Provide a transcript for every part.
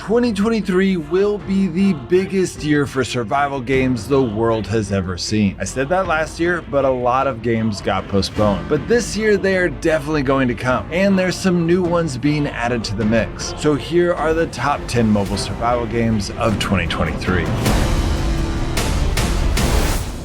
2023 will be the biggest year for survival games the world has ever seen. I said that last year, but a lot of games got postponed. But this year they are definitely going to come, and there's some new ones being added to the mix. So here are the top 10 mobile survival games of 2023.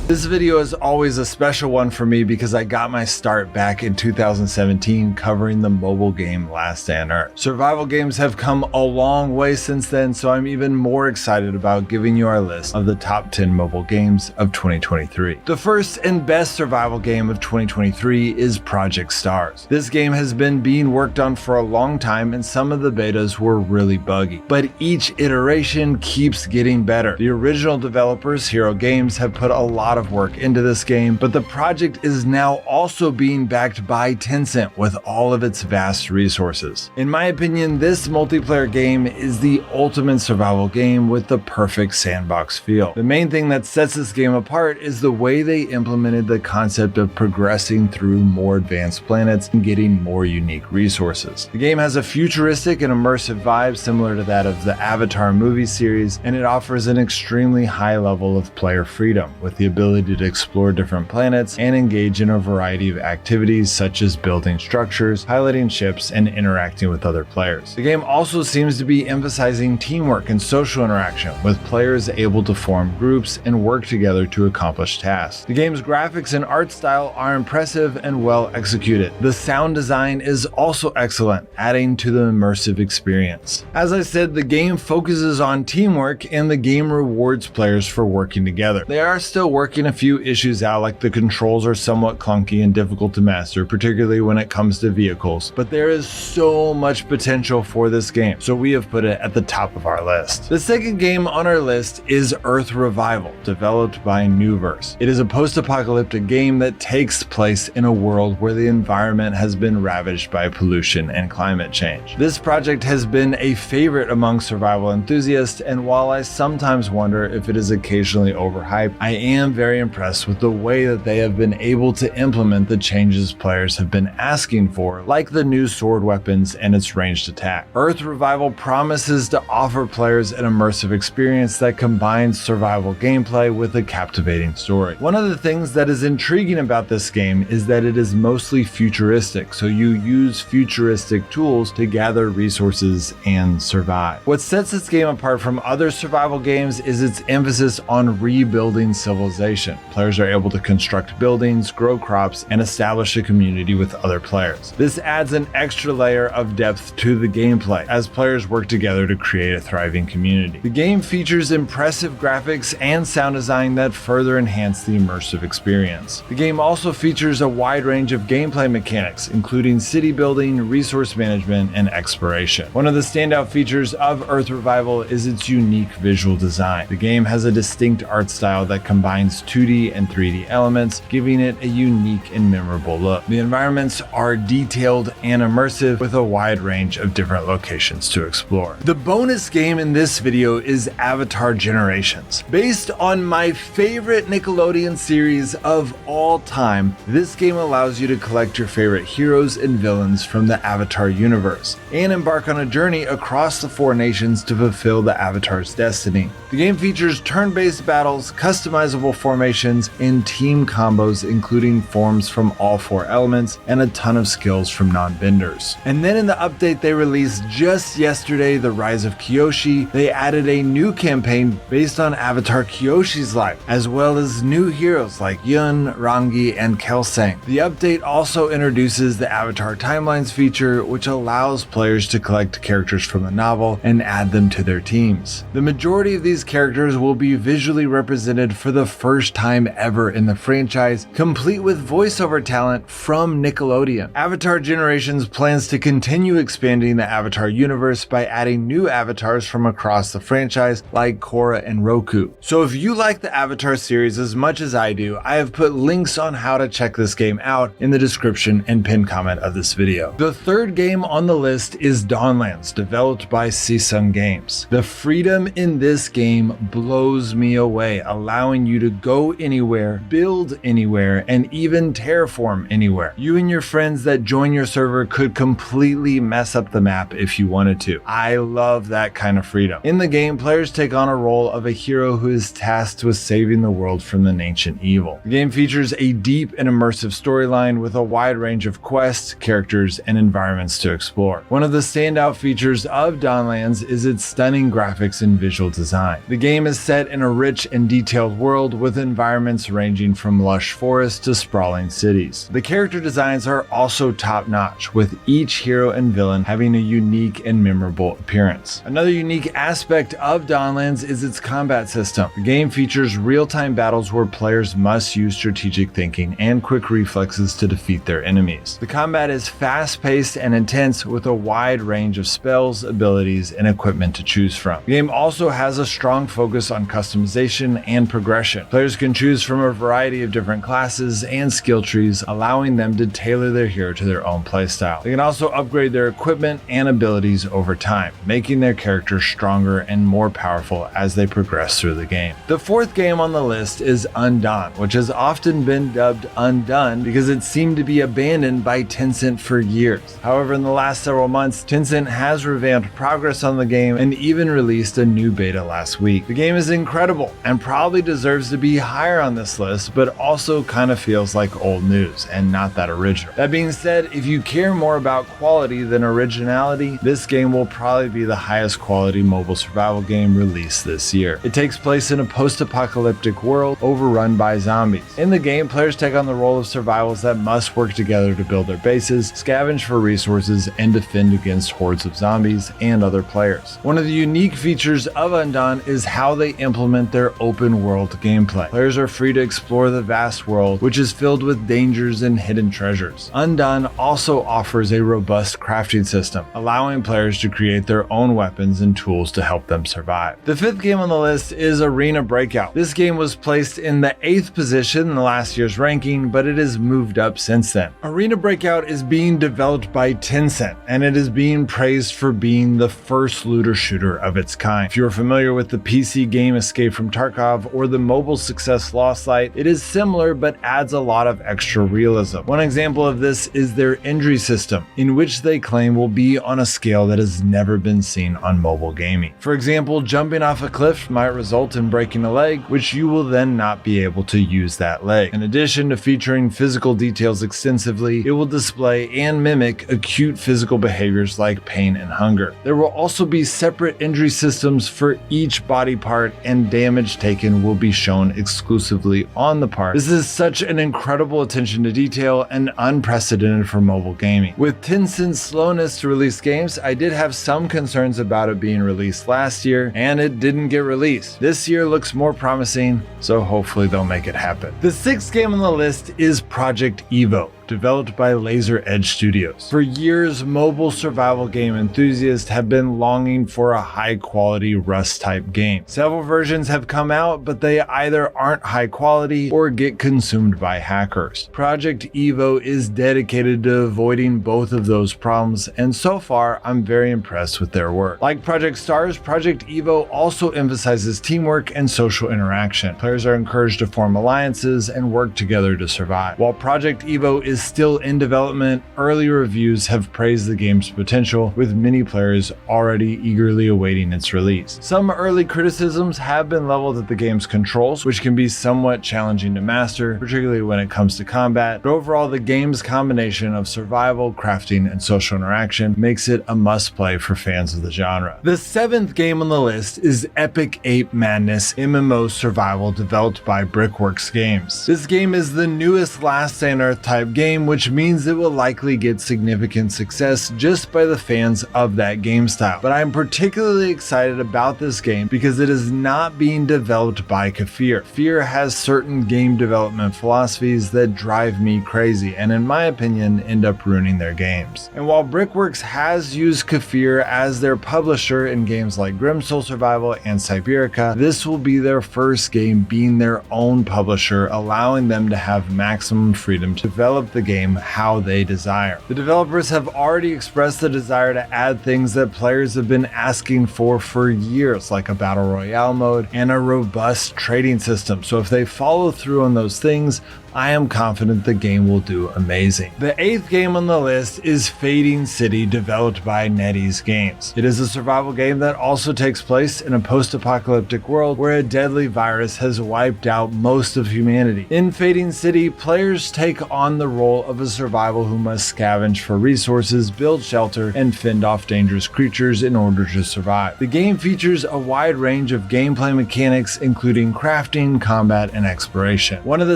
This video is always a special one for me because I got my start back in 2017 covering the mobile game Last Day on Earth. Survival games have come a long way since then, so I'm even more excited about giving you our list of the top 10 mobile games of 2023. The first and best survival game of 2023 is Project Stars. This game has been being worked on for a long time and some of the betas were really buggy, but each iteration keeps getting better. The original developers, Hero Games, have put a lot of work into this game, but the project is now also being backed by Tencent with all of its vast resources. In my opinion, this multiplayer game is the ultimate survival game with the perfect sandbox feel. The main thing that sets this game apart is the way they implemented the concept of progressing through more advanced planets and getting more unique resources. The game has a futuristic and immersive vibe similar to that of the Avatar movie series, and it offers an extremely high level of player freedom with the ability to explore different planets and engage in a variety of activities such as building structures, piloting ships, and interacting with other players. The game also seems to be emphasizing teamwork and social interaction, with players able to form groups and work together to accomplish tasks. The game's graphics and art style are impressive and well executed. The sound design is also excellent, adding to the immersive experience. As I said, the game focuses on teamwork and the game rewards players for working together. They are still working a few issues out, like the controls are somewhat clunky and difficult to master, particularly when it comes to vehicles, but there is so much potential for this game, so we have put it at the top of our list. The second game on our list is Earth Revival, developed by Newverse. It is a post-apocalyptic game that takes place in a world where the environment has been ravaged by pollution and climate change. This project has been a favorite among survival enthusiasts, and while I sometimes wonder if it is occasionally overhyped, I am very impressed with the way that they have been able to implement the changes players have been asking for, like the new sword weapons and its ranged attack. Earth Revival promises to offer players an immersive experience that combines survival gameplay with a captivating story. One of the things that is intriguing about this game is that it is mostly futuristic, so you use futuristic tools to gather resources and survive. What sets this game apart from other survival games is its emphasis on rebuilding civilization. Players are able to construct buildings, grow crops, and establish a community with other players. This adds an extra layer of depth to the gameplay as players work together to create a thriving community. The game features impressive graphics and sound design that further enhance the immersive experience. The game also features a wide range of gameplay mechanics, including city building, resource management, and exploration. One of the standout features of Earth Revival is its unique visual design. The game has a distinct art style that combines 2D and 3D elements, giving it a unique and memorable look. The environments are detailed and immersive with a wide range of different locations to explore. The bonus game in this video is Avatar Generations. Based on my favorite Nickelodeon series of all time, this game allows you to collect your favorite heroes and villains from the Avatar universe and embark on a journey across the 4 nations to fulfill the Avatar's destiny. The game features turn-based battles, customizable formations, and team combos, including forms from all 4 elements and a ton of skills from non-benders. And then in the update they released just yesterday, The Rise of Kyoshi, they added a new campaign based on Avatar Kyoshi's life, as well as new heroes like Yun, Rangi, and Kelsang. The update also introduces the Avatar Timelines feature, which allows players to collect characters from the novel and add them to their teams. The majority of these characters will be visually represented for the first time ever in the franchise, complete with voiceover talent from Nickelodeon. Avatar Generations plans to continue expanding the Avatar universe by adding new avatars from across the franchise like Korra and Roku. So if you like the Avatar series as much as I do, I have put links on how to check this game out in the description and pinned comment of this video. The third game on the list is Dawnlands, developed by Seasung Games. The freedom in this game blows me away, allowing you to go go anywhere, build anywhere, and even terraform anywhere. You and your friends that join your server could completely mess up the map if you wanted to. I love that kind of freedom. In the game, players take on a role of a hero who is tasked with saving the world from an ancient evil. The game features a deep and immersive storyline with a wide range of quests, characters, and environments to explore. One of the standout features of Dawnlands is its stunning graphics and visual design. The game is set in a rich and detailed world with environments ranging from lush forests to sprawling cities. The character designs are also top-notch, with each hero and villain having a unique and memorable appearance. Another unique aspect of Dawnlands is its combat system. The game features real-time battles where players must use strategic thinking and quick reflexes to defeat their enemies. The combat is fast-paced and intense with a wide range of spells, abilities, and equipment to choose from. The game also has a strong focus on customization and progression. Players can choose from a variety of different classes and skill trees, allowing them to tailor their hero to their own playstyle. They can also upgrade their equipment and abilities over time, making their characters stronger and more powerful as they progress through the game. The fourth game on the list is Undawn, which has often been dubbed Undone because it seemed to be abandoned by Tencent for years. However, in the last several months, Tencent has revamped progress on the game and even released a new beta last week. The game is incredible and probably deserves to be higher on this list, but also kind of feels like old news and not that original. That being said, if you care more about quality than originality, this game will probably be the highest quality mobile survival game released this year. It takes place in a post-apocalyptic world overrun by zombies. In the game, players take on the role of survivals that must work together to build their bases, scavenge for resources, and defend against hordes of zombies and other players. One of the unique features of Undawn is how they implement their open world gameplay. Players are free to explore the vast world, which is filled with dangers and hidden treasures. Undawn also offers a robust crafting system, allowing players to create their own weapons and tools to help them survive. The fifth game on the list is Arena Breakout. This game was placed in the 8th position in the last year's ranking, but it has moved up since then. Arena Breakout is being developed by Tencent, and it is being praised for being the first looter shooter of its kind. If you're familiar with the PC game Escape from Tarkov or the mobile success Lost Light, it is similar but adds a lot of extra realism. One example of this is their injury system, in which they claim will be on a scale that has never been seen on mobile gaming. For example, jumping off a cliff might result in breaking a leg, which you will then not be able to use that leg. In addition to featuring physical details extensively, it will display and mimic acute physical behaviors like pain and hunger. There will also be separate injury systems for each body part, and damage taken will be shown exclusively on the part. This is such an incredible attention to detail and unprecedented for mobile gaming. With Tencent's slowness to release games, I did have some concerns about it being released last year, and it didn't get released. This year looks more promising, so hopefully they'll make it happen. The sixth game on the list is Project Evo, developed by Laser Edge Studios. For years, mobile survival game enthusiasts have been longing for a high-quality Rust-type game. Several versions have come out, but they either aren't high quality or get consumed by hackers. Project Evo is dedicated to avoiding both of those problems, and so far, I'm very impressed with their work. Like Project Stars, Project Evo also emphasizes teamwork and social interaction. Players are encouraged to form alliances and work together to survive. While Project Evo is still in development, early reviews have praised the game's potential, with many players already eagerly awaiting its release. Some early criticisms have been leveled at the game's controls, which can be somewhat challenging to master, particularly when it comes to combat, but overall the game's combination of survival, crafting, and social interaction makes it a must-play for fans of the genre. The seventh game on the list is Epic Ape Madness MMO Survival, developed by Brickworks Games. This game is the newest Last Day on Earth type game, which means it will likely get significant success just by the fans of that game style. But I'm particularly excited about this game because it is not being developed by Kafir. Kafir has certain game development philosophies that drive me crazy, and in my opinion, end up ruining their games. And while Brickworks has used Kafir as their publisher in games like Grimsoul Survival and Siberica, this will be their first game being their own publisher, allowing them to have maximum freedom to develop the game how they desire. The developers have already expressed the desire to add things that players have been asking for years, like a battle royale mode and a robust trading system. So if they follow through on those things, I am confident the game will do amazing. The 8th game on the list is Fading City, developed by NetEase Games. It is a survival game that also takes place in a post-apocalyptic world where a deadly virus has wiped out most of humanity. In Fading City, players take on the role of a survival who must scavenge for resources, build shelter, and fend off dangerous creatures in order to survive. The game features a wide range of gameplay mechanics, including crafting, combat, and exploration. One of the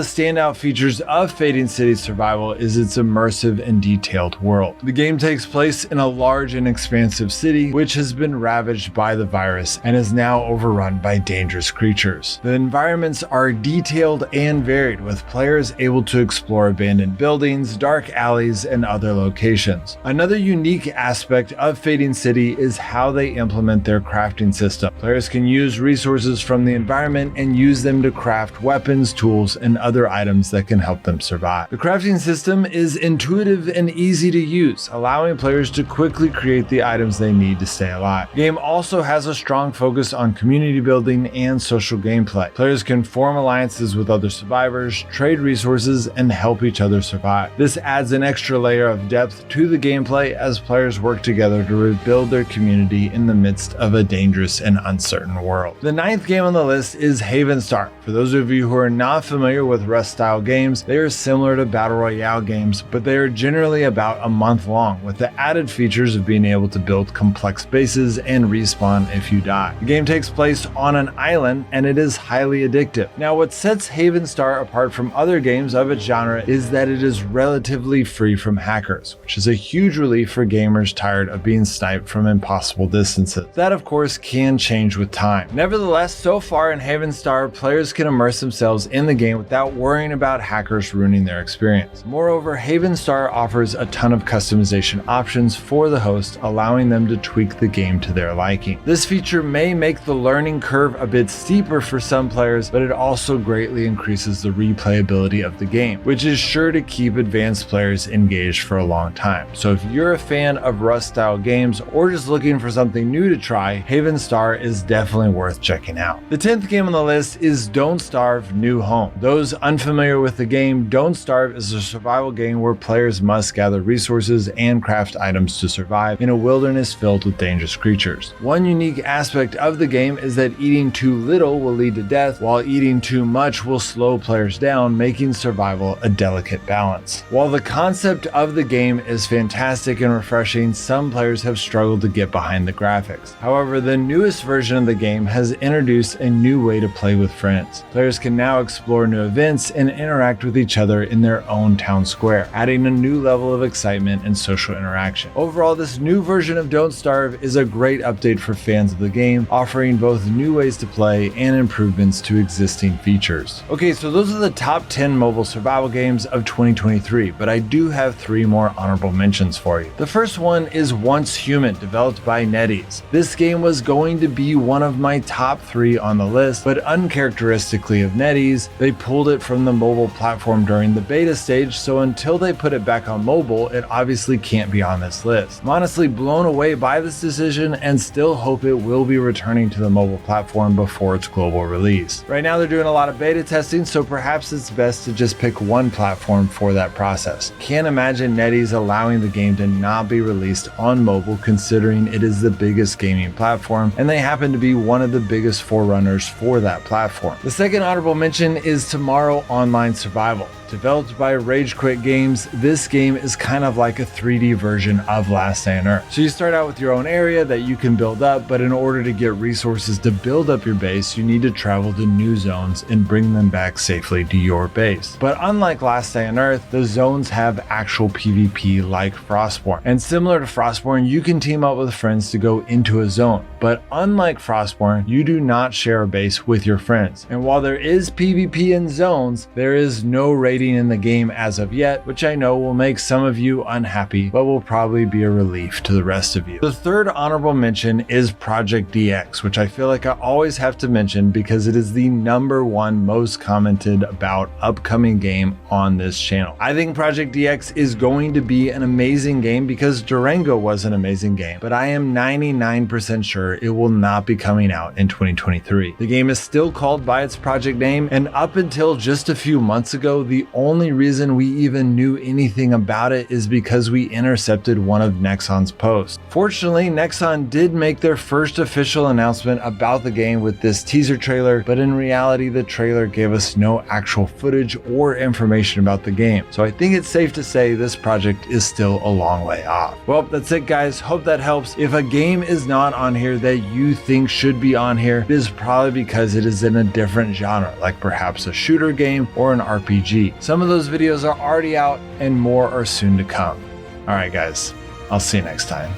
standout features of Fading City's survival is its immersive and detailed world. The game takes place in a large and expansive city which has been ravaged by the virus and is now overrun by dangerous creatures. The environments are detailed and varied, with players able to explore abandoned buildings, dark alleys, and other locations. Another unique aspect of Fading City is how they implement their crafting system. Players can use resources from the environment and use them to craft weapons, tools, and other items that can help them survive. The crafting system is intuitive and easy to use, allowing players to quickly create the items they need to stay alive. The game also has a strong focus on community building and social gameplay. Players can form alliances with other survivors, trade resources, and help each other survive. This adds an extra layer of depth to the gameplay as players work together to rebuild their community in the midst of a dangerous and uncertain world. The 9th game on the list is Haven Star. For those of you who are not familiar with Rust-style games, they are similar to battle royale games, but they are generally about a month long, with the added features of being able to build complex bases and respawn if you die. The game takes place on an island and it is highly addictive. Now, what sets Haven Star apart from other games of its genre is that it is relatively free from hackers, which is a huge relief for gamers tired of being sniped from impossible distances. That, of course, can change with time. Nevertheless, so far in Haven Star, players can immerse themselves in the game without worrying about hackers ruining their experience. Moreover, Haven Star offers a ton of customization options for the host, allowing them to tweak the game to their liking. This feature may make the learning curve a bit steeper for some players, but it also greatly increases the replayability of the game, which is sure to keep advanced players engaged for a long time. So if you're a fan of Rust-style games or just looking for something new to try, Haven Star is definitely worth checking out. The 10th game on the list is Don't Starve: New Home. Those unfamiliar with the game, Don't Starve is a survival game where players must gather resources and craft items to survive in a wilderness filled with dangerous creatures. One unique aspect of the game is that eating too little will lead to death, while eating too much will slow players down, making survival a delicate balance. While the concept of the game is fantastic and refreshing, some players have struggled to get behind the graphics. However, the newest version of the game has introduced a new way to play with friends. Players can now explore new events and interact with each other in their own town square, adding a new level of excitement and social interaction. Overall, this new version of Don't Starve is a great update for fans of the game, offering both new ways to play and improvements to existing features. Okay, so those are the top 10 mobile survival games of 2023, but I do have 3 more honorable mentions for you. The first one is Once Human, developed by NetEase. This game was going to be one of my top 3 on the list, but uncharacteristically of NetEase, they pulled it from the mobile platform during the beta stage, so until they put it back on mobile, it obviously can't be on this list. I'm honestly blown away by this decision and still hope it will be returning to the mobile platform before its global release. Right now they're doing a lot of beta testing, so perhaps it's best to just pick one platform for that process. Can't imagine NetEase allowing the game to not be released on mobile, considering it is the biggest gaming platform and they happen to be one of the biggest forerunners for that platform. The second honorable mention is Tomorrow Online Survival. Developed by Rage Quit Games, this game is kind of like a 3D version of Last Day on Earth. So you start out with your own area that you can build up, but in order to get resources to build up your base, you need to travel to new zones and bring them back safely to your base. But unlike Last Day on Earth, the zones have actual PvP like Frostborn. And similar to Frostborn, you can team up with friends to go into a zone. But unlike Frostborn, you do not share a base with your friends. And while there is PvP in zones, there is no raid waiting in the game as of yet, which I know will make some of you unhappy, but will probably be a relief to the rest of you. The third honorable mention is Project DX, which I feel like I always have to mention because it is the #1 most commented about upcoming game on this channel. I think Project DX is going to be an amazing game because Durango was an amazing game, but I am 99% sure it will not be coming out in 2023. The game is still called by its project name, and up until just a few months ago, the only reason we even knew anything about it is because we intercepted one of Nexon's posts. Fortunately, Nexon did make their first official announcement about the game with this teaser trailer, but in reality, the trailer gave us no actual footage or information about the game. So I think it's safe to say this project is still a long way off. Well, that's it guys. Hope that helps. If a game is not on here that you think should be on here, it is probably because it is in a different genre, like perhaps a shooter game or an RPG. Some of those videos are already out and more are soon to come. All right guys, I'll see you next time.